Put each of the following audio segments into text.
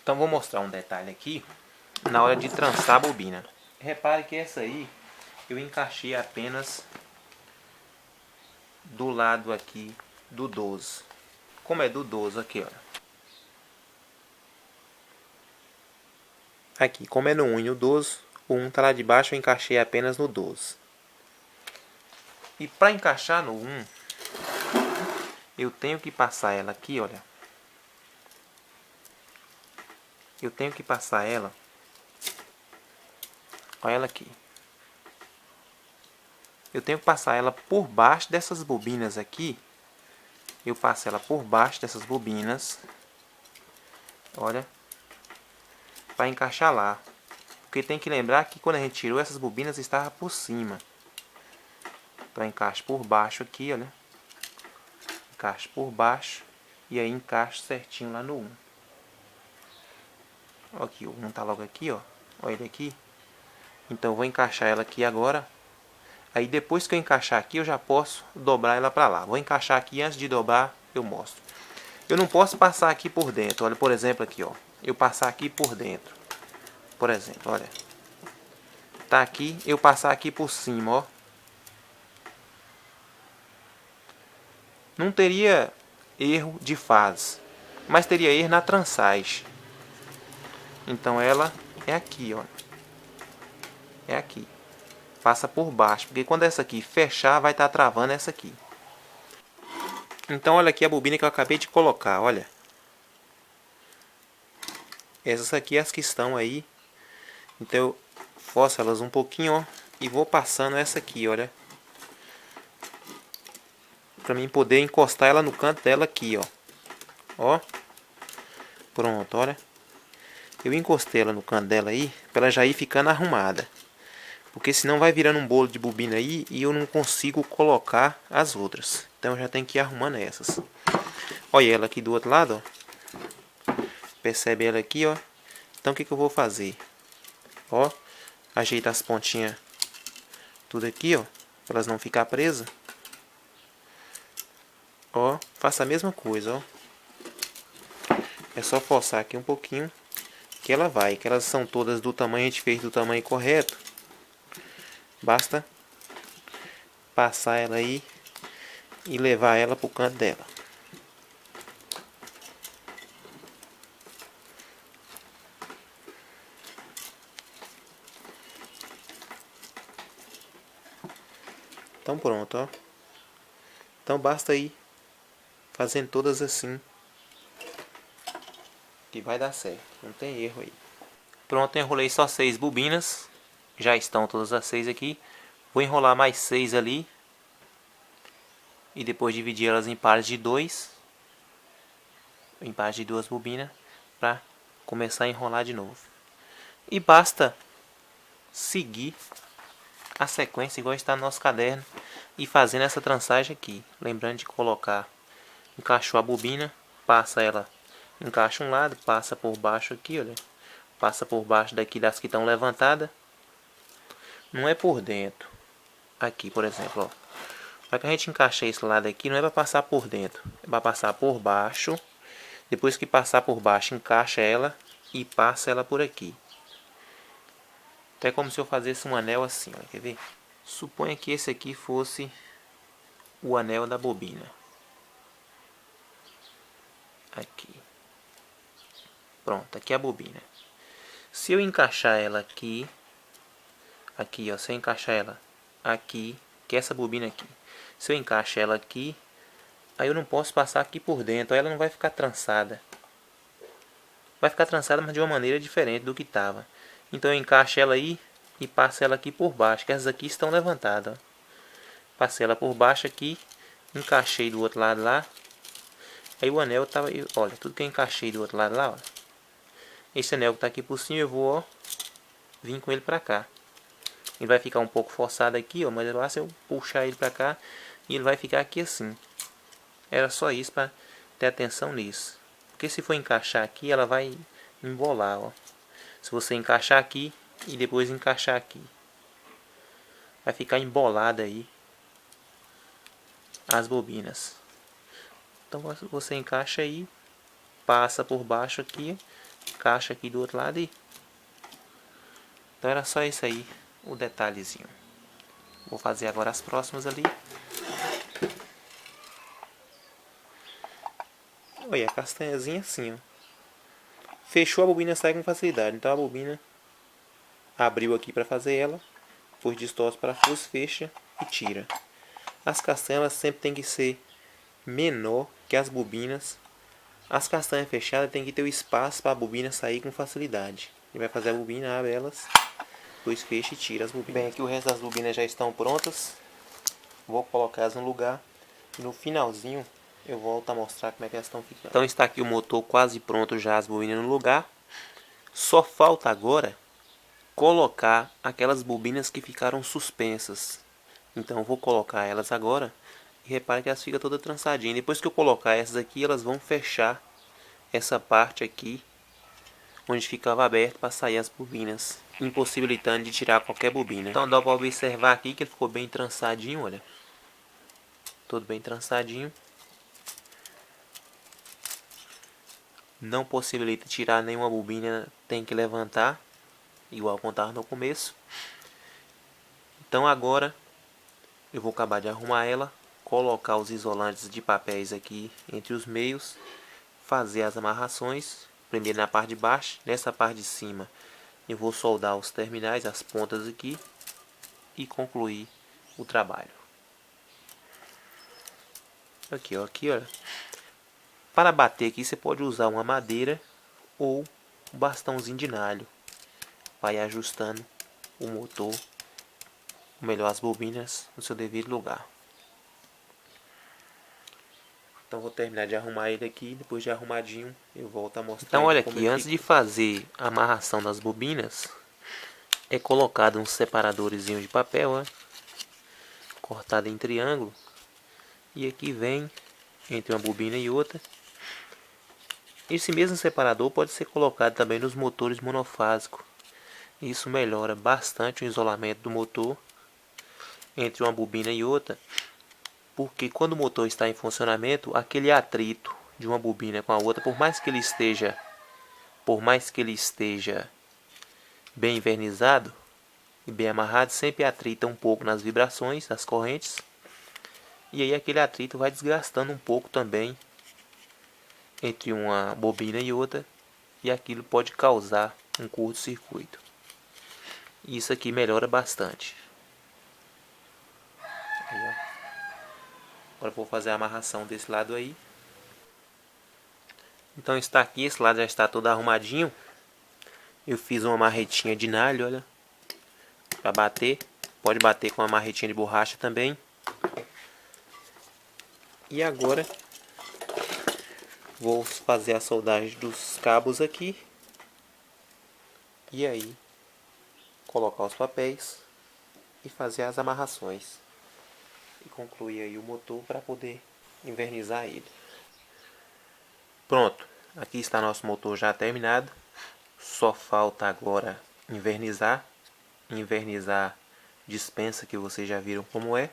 Então vou mostrar um detalhe aqui na hora de trançar a bobina. Repare que essa aí eu encaixei apenas do lado aqui do 12. Como é do 12 aqui, ó. Aqui, como é no 1 e no 12, o 1 tá lá de baixo, eu encaixei apenas no 12. E para encaixar no 1, eu tenho que passar ela aqui, olha. Eu tenho que passar ela. Olha ela aqui. Eu tenho que passar ela por baixo dessas bobinas aqui. Eu passo ela por baixo dessas bobinas. Olha. Para encaixar lá. Porque tem que lembrar que quando a gente tirou essas bobinas estava por cima. Então encaixo por baixo aqui, olha. Encaixo por baixo. E aí encaixo certinho lá no 1. Aqui, o 1 tá logo aqui, ó. Olha ele aqui. Então eu vou encaixar ela aqui agora. Aí depois que eu encaixar aqui, eu já posso dobrar ela para lá. Vou encaixar aqui, antes de dobrar, eu mostro. Eu não posso passar aqui por dentro. Olha, por exemplo, aqui, ó. Eu passar aqui por dentro. Por exemplo, olha. Tá aqui, eu passar aqui por cima, ó. Não teria erro de fase, mas teria erro na trançagem. Então ela é aqui, ó. É aqui. Passa por baixo, porque quando essa aqui fechar, vai estar travando essa aqui. Então olha aqui a bobina que eu acabei de colocar, olha. Essas aqui as que estão aí. Então eu forço elas um pouquinho, ó, e vou passando essa aqui, olha. Pra mim poder encostar ela no canto dela aqui, ó. Ó. Pronto, olha. Eu encostei ela no canto dela aí, pra ela já ir ficando arrumada. Porque senão vai virando um bolo de bobina aí e eu não consigo colocar as outras. Então eu já tenho que ir arrumando essas. Olha ela aqui do outro lado, ó. Percebe ela aqui, ó. Então o que eu vou fazer? Ó, ajeita as pontinhas tudo aqui, ó, para elas não ficar presas. Ó, faça a mesma coisa, ó. É só forçar aqui um pouquinho que ela vai, que elas são todas do tamanho, a gente fez do tamanho correto. Basta passar ela aí e levar ela pro canto dela. Então pronto, ó. Então basta ir fazendo todas assim, que vai dar certo, não tem erro aí. Pronto, enrolei só 6 bobinas. Já estão todas as 6 aqui. Vou enrolar mais 6 ali. E depois dividir elas em pares de 2. Em pares de 2 bobinas. Para começar a enrolar de novo. E basta seguir a sequência igual está no nosso caderno. E fazendo essa trançagem aqui. Lembrando de colocar. Encaixou a bobina. Passa ela. Encaixa um lado. Passa por baixo aqui, olha. Passa por baixo daqui das que estão levantadas. Não é por dentro. Aqui, por exemplo, ó. Para que a gente encaixar esse lado aqui, não é para passar por dentro. É para passar por baixo. Depois que passar por baixo, encaixa ela e passa ela por aqui. Então é como se eu fizesse um anel assim, ó. Quer ver? Suponha que esse aqui fosse o anel da bobina. Aqui. Pronto, aqui é a bobina. Se eu encaixar ela aqui, aqui, ó, se eu encaixar ela aqui, que é essa bobina aqui. Se eu encaixar ela aqui, aí eu não posso passar aqui por dentro, aí ela não vai ficar trançada. Vai ficar trançada, mas de uma maneira diferente do que estava. Então eu encaixo ela aí e passo ela aqui por baixo, que essas aqui estão levantadas, ó. Passei ela por baixo aqui, encaixei do outro lado lá. Aí o anel tava, olha, tudo que eu encaixei do outro lado lá, ó. Esse anel que tá aqui por cima eu vou, ó, vir com ele pra cá. Ele vai ficar um pouco forçado aqui, ó, mas basta eu puxar ele pra cá e ele vai ficar aqui assim. Era só isso para ter atenção nisso. Porque se for encaixar aqui, ela vai embolar, ó. Se você encaixar aqui e depois encaixar aqui, vai ficar embolada aí as bobinas. Então você encaixa aí, passa por baixo aqui caixa aqui do outro lado e... Então era só isso aí, o detalhezinho. Vou fazer agora as próximas ali. Olha, a castanhazinha assim, ó. Fechou, a bobina sai com facilidade. Então a bobina abriu aqui para fazer ela, depois distorce para parafuso, fecha e tira. As castanhas sempre tem que ser menor que as bobinas. As castanhas fechadas tem que ter o espaço para a bobina sair com facilidade. Ele vai fazer a bobina, abre elas, depois fecha e tira as bobinas. Bem, aqui o resto das bobinas já estão prontas. Vou colocar elas no lugar e no finalzinho eu volto a mostrar como é que elas estão ficando. Então está aqui o motor quase pronto já, as bobinas no lugar. Só falta agora colocar aquelas bobinas que ficaram suspensas. Então eu vou colocar elas agora e repare que elas ficam todas trançadinhas. Depois que eu colocar essas aqui, elas vão fechar essa parte aqui onde ficava aberto para sair as bobinas, impossibilitando de tirar qualquer bobina. Então dá para observar aqui que ele ficou bem trançadinho, olha. Todo bem trançadinho. Não possibilita tirar nenhuma bobina, tem que levantar, igual como estava no começo. Então agora eu vou acabar de arrumar ela, colocar os isolantes de papéis aqui entre os meios, fazer as amarrações, primeiro na parte de baixo, nessa parte de cima eu vou soldar os terminais, as pontas aqui e concluir o trabalho. Aqui, ó, olha. Para bater aqui você pode usar uma madeira ou um bastãozinho de nalho. Vai ajustando o motor, ou melhor, as bobinas no seu devido lugar. Então vou terminar de arrumar ele aqui, depois de arrumadinho eu volto a mostrar. Então olha aqui, antes de fazer a amarração das bobinas, é colocado um separadorzinho de papel, ó, cortado em triângulo, e aqui vem entre uma bobina e outra. Esse mesmo separador pode ser colocado também nos motores monofásicos. Isso melhora bastante o isolamento do motor entre uma bobina e outra, porque quando o motor está em funcionamento, aquele atrito de uma bobina com a outra, por mais que ele esteja bem envernizado e bem amarrado, sempre atrita um pouco nas vibrações das correntes, e aí aquele atrito vai desgastando um pouco também entre uma bobina e outra, e aquilo pode causar um curto-circuito. Isso aqui melhora bastante. Aí, ó. Agora eu vou fazer a amarração desse lado aí. Então está aqui, esse lado já está todo arrumadinho. Eu fiz uma marretinha de nalho, olha, para bater. Pode bater com uma marretinha de borracha também. E agora vou fazer a soldagem dos cabos aqui. E aí colocar os papéis e fazer as amarrações. E concluir aí o motor para poder invernizar ele. Pronto, aqui está nosso motor já terminado. Só falta agora invernizar. Invernizar dispensa, que vocês já viram como é.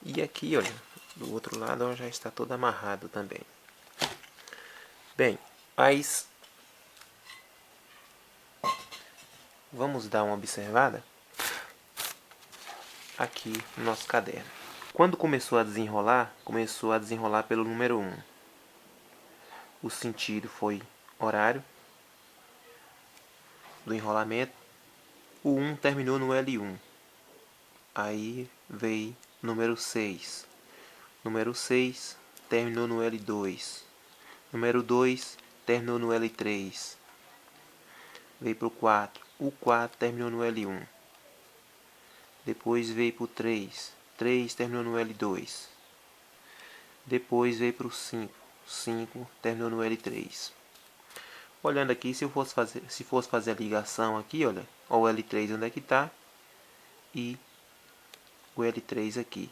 E aqui, olha, do outro lado ó, já está todo amarrado também. Bem, mas vamos dar uma observada aqui no nosso caderno. Quando começou a desenrolar pelo número 1. O sentido foi horário do enrolamento. O 1 terminou no L1. Aí veio número 6. Número 6 terminou no L2. Número 2 terminou no L3. Veio para o 4. O 4 terminou no L1. Depois veio para o 3. 3 terminou no L2. Depois veio para o 5. 5 terminou no L3. Olhando aqui, se fosse fazer a ligação aqui, olha, ó, o L3 onde é que está e o L3 aqui.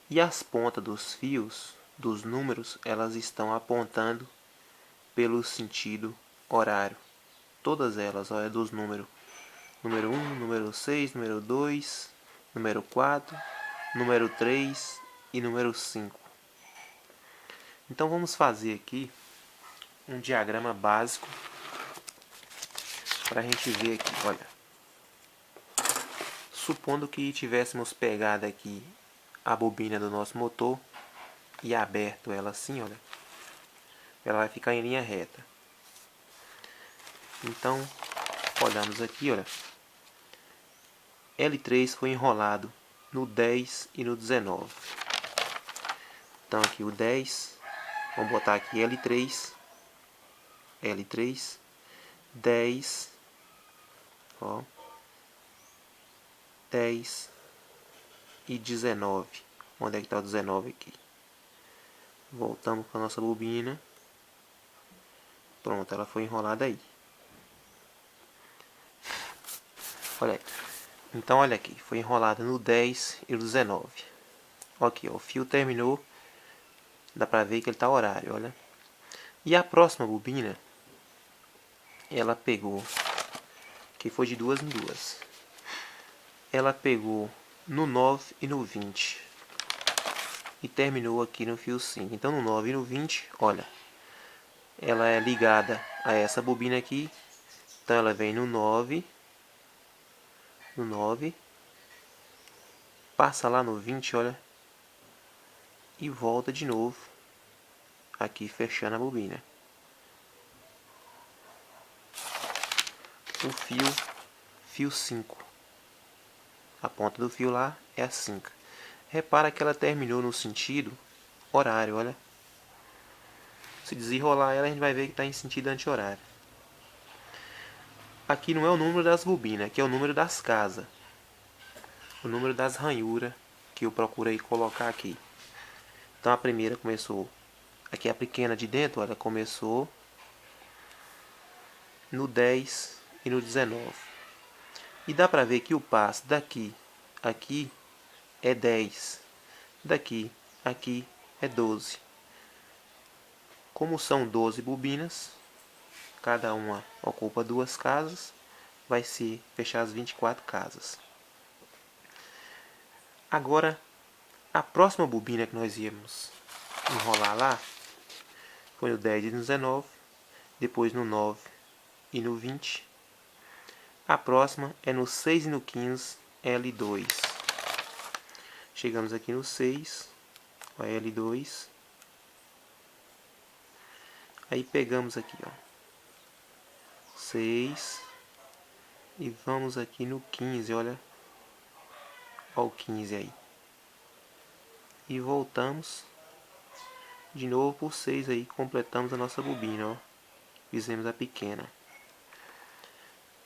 E as pontas dos fios, dos números, elas estão apontando pelo sentido horário. Todas elas, ó, é dos números. Número 1, número 6, número 2, número 4, número 3 e número 5. Então vamos fazer aqui um diagrama básico para a gente ver aqui, olha. Supondo que tivéssemos pegado aqui a bobina do nosso motor e aberto ela assim, olha, ela vai ficar em linha reta. Então, olhamos aqui, olha, L3 foi enrolado no 10 e no 19. Então aqui o 10, vamos botar aqui L3, 10, ó, 10 e 19. Onde é que está o 19 aqui? Voltamos para a nossa bobina. Pronto, ela foi enrolada aí. Olha aí. Então olha aqui, foi enrolada no 10 e no 19. Aqui, ó, o fio terminou. Dá pra ver que ele tá horário, olha. E a próxima bobina, ela pegou, que foi de duas em duas. Ela pegou no 9 e no 20. E terminou aqui no fio 5. Então no 9 e no 20, olha, ela é ligada a essa bobina aqui. Então ela vem no 9, passa lá no 20, olha, e volta de novo aqui fechando a bobina. O fio 5. A ponta do fio lá é a 5. Repara que ela terminou no sentido horário, olha. Se desenrolar ela, a gente vai ver que está em sentido anti-horário. Aqui não é o número das bobinas, aqui é o número das casas. O número das ranhuras que eu procurei colocar aqui. Então a primeira começou, aqui a pequena de dentro, ela começou no 10 e no 19. E dá pra ver que o passo daqui, aqui é 10. Daqui, aqui é 12. Como são 12 bobinas, cada uma ocupa 2 casas, vai ser fechar as 24 casas. Agora, a próxima bobina que nós íamos enrolar lá foi no 10 e no 19, depois no 9 e no 20. A próxima é no 6 e no 15, L2. Chegamos aqui no 6, ó, L2. Aí pegamos aqui, ó, 6 e vamos aqui no 15, olha. Ó o 15 aí. E voltamos de novo por 6 aí, completamos a nossa bobina, ó. Fizemos a pequena.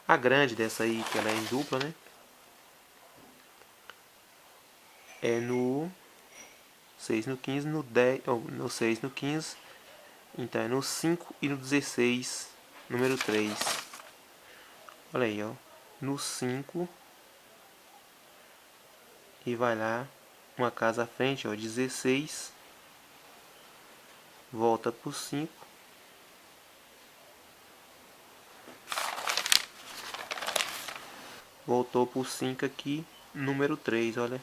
A grande dessa aí, que ela é em dupla, né? É no 6 no 15, no 10, ou no 6 no 15. Então é no 5 e no 16, número 3. Olha aí, ó. No 5 e vai lá uma casa à frente, ó, 16. Volta pro 5. Voltou pro 5 aqui, número 3, olha.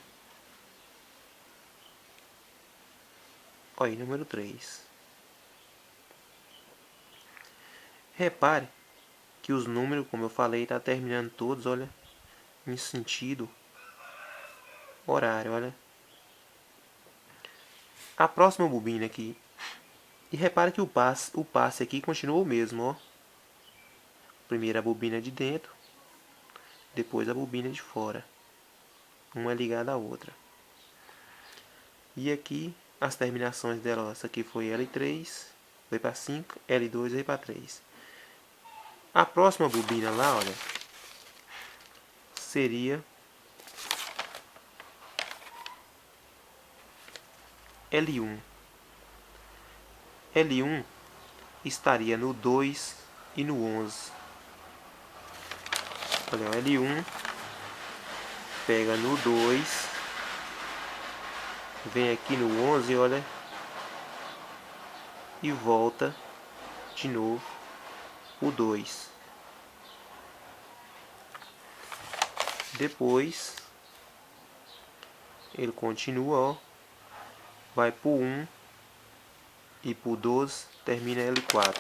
Olha aí, número 3. Repare que os números, como eu falei, tá terminando todos, olha, em sentido horário, olha. A próxima bobina aqui. E repare que o passe aqui continua o mesmo, ó. Primeiro a bobina de dentro, depois a bobina de fora. Uma é ligada à outra. E aqui as terminações dela, essa aqui foi L3, foi para 5, L2 veio para 3. A próxima bobina lá, olha, seria L1. L1 estaria no 2 e no 11. Olha, L1 pega no 2, vem aqui no 11, olha, e volta de novo o 2. Depois ele continua, ó, vai pro 1 e pro 12, termina L4.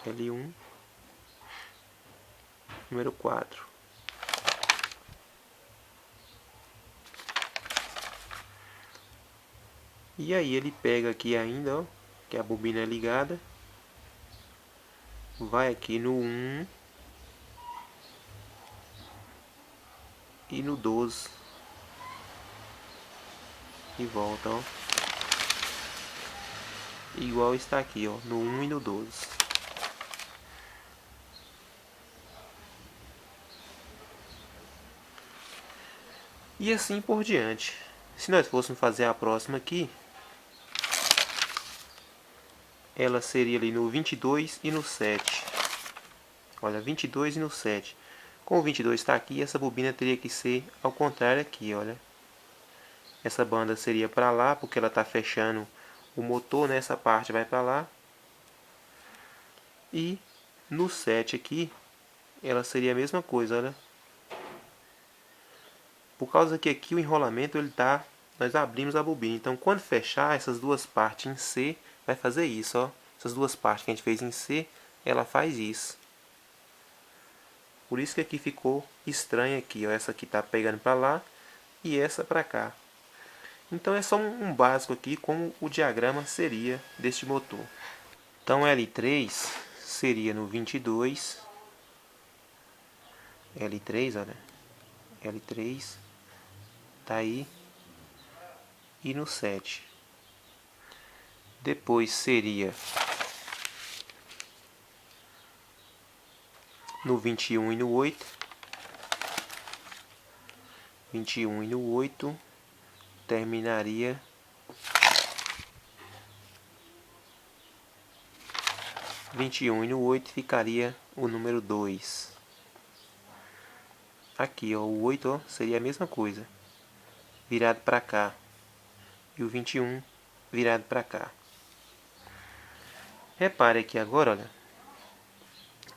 L1, número 4. E aí ele pega aqui ainda, ó, que a bobina é ligada, vai aqui no 1 e no 12 e volta, ó, igual está aqui, ó, no 1 e no 12. E assim por diante. Se nós fôssemos fazer a próxima aqui, ela seria ali no 22 e no 7. Olha, 22 e no 7. Com o 22 está aqui, essa bobina teria que ser ao contrário aqui, olha. Essa banda seria para lá, porque ela está fechando o motor, né? Essa parte vai para lá. E no 7 aqui, ela seria a mesma coisa, olha. Por causa que aqui o enrolamento, ele tá, nós abrimos a bobina. Então, quando fechar essas duas partes em C, vai fazer isso, ó. Essas duas partes que a gente fez em C, ela faz isso. Por isso que aqui ficou estranho aqui, ó. Essa aqui tá pegando para lá e essa para cá. Então é só um básico aqui como o diagrama seria deste motor. Então L3 seria no 22. L3, olha. L3 tá aí. E no 7. Depois seria no 21 e no 8. 21 e no 8 terminaria e no 8 ficaria o número 2. Aqui, ó, o 8, ó, seria a mesma coisa, virado para cá. E o 21 virado para cá. Repare aqui agora, olha,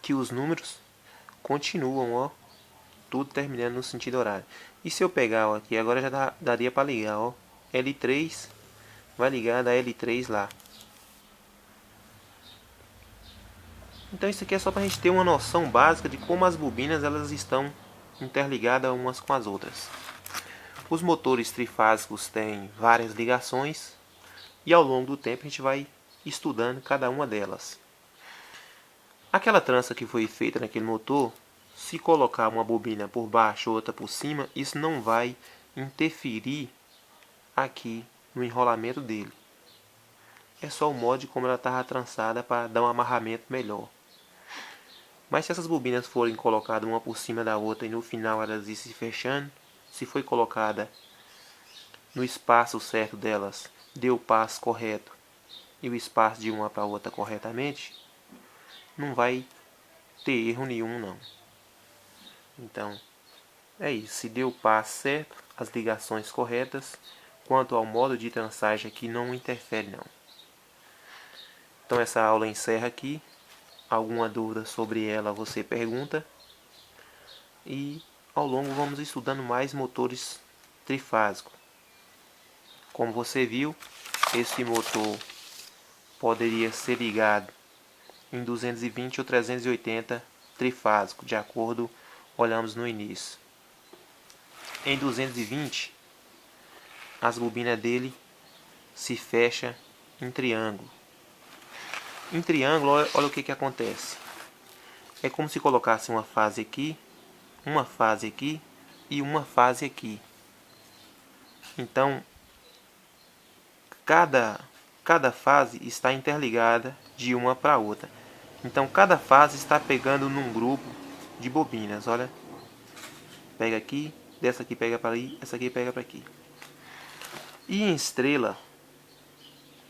que os números continuam, ó, tudo terminando no sentido horário. E se eu pegar, ó, aqui agora já daria para ligar, ó, L3 vai ligar da L3 lá. Então isso aqui é só para a gente ter uma noção básica de como as bobinas elas estão interligadas umas com as outras. Os motores trifásicos têm várias ligações e ao longo do tempo a gente vai estudando cada uma delas. Aquela trança que foi feita naquele motor, se colocar uma bobina por baixo ou outra por cima, isso não vai interferir aqui no enrolamento dele. É só o modo de como ela estava trançada para dar um amarramento melhor. Mas se essas bobinas forem colocadas uma por cima da outra e no final elas ir se fechando, se foi colocada no espaço certo delas, deu o passo correto e o espaço de uma para a outra corretamente, não vai ter erro nenhum não. Então, é isso. Se deu o passo certo, as ligações corretas, quanto ao modo de trançagem aqui não interfere não. Então essa aula encerra aqui. Alguma dúvida sobre ela você pergunta. E ao longo vamos estudando mais motores trifásicos. Como você viu, esse motor poderia ser ligado em 220 ou 380 trifásico, de acordo olhamos no início. Em 220, as bobinas dele se fecham em triângulo. Em triângulo, olha o que acontece. É como se colocasse uma fase aqui e uma fase aqui. Então, cada fase está interligada de uma para outra. Então, cada fase está pegando num grupo de bobinas. Olha, pega aqui, dessa aqui pega para ali, essa aqui pega para aqui. E em estrela,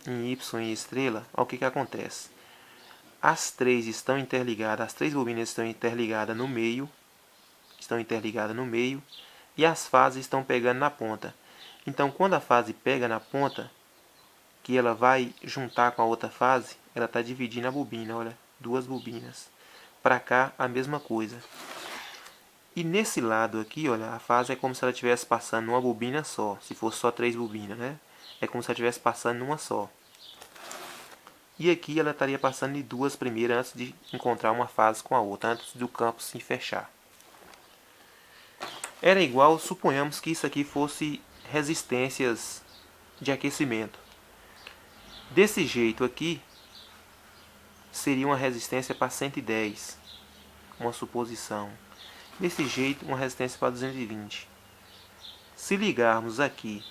em Y e estrela, olha o que acontece. As três estão interligadas, as três bobinas estão interligadas no meio, e as fases estão pegando na ponta. Então, quando a fase pega na ponta, que ela vai juntar com a outra fase, ela está dividindo a bobina, olha, duas bobinas. Para cá, a mesma coisa. E nesse lado aqui, olha, a fase é como se ela estivesse passando numa bobina só, se fosse só três bobinas, né? É como se ela estivesse passando numa só. E aqui ela estaria passando de duas primeiras antes de encontrar uma fase com a outra, antes do campo se fechar. Era igual, suponhamos que isso aqui fosse resistências de aquecimento. Desse jeito aqui, seria uma resistência para 110, uma suposição. Desse jeito, uma resistência para 220. Se ligarmos aqui,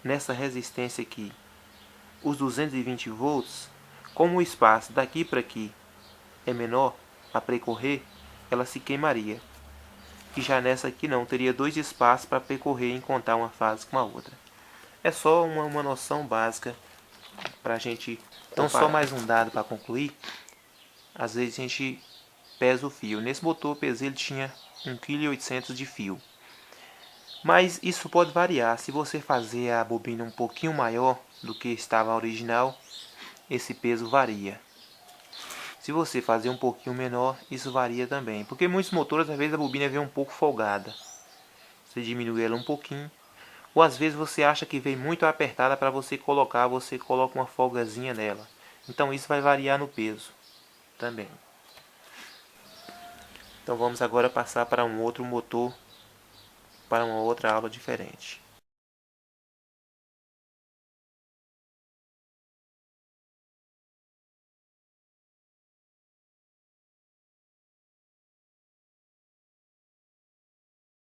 nessa resistência aqui, os 220 volts, como o espaço daqui para aqui é menor a percorrer, ela se queimaria. E já nessa aqui não, teria dois espaços para percorrer e encontrar uma fase com a outra. É só uma noção básica para a gente... Então só mais um dado para concluir. Às vezes a gente pesa o fio. Nesse motor eu pesei, ele tinha 1,8 kg de fio. Mas isso pode variar. Se você fazer a bobina um pouquinho maior do que estava a original, esse peso varia. Se você fazer um pouquinho menor, isso varia também. Porque muitos motores, às vezes a bobina vem um pouco folgada. Você diminui ela um pouquinho. Ou às vezes você acha que vem muito apertada para você colocar, você coloca uma folgazinha nela. Então isso vai variar no peso também. Então vamos agora passar para um outro motor, para uma outra aula diferente.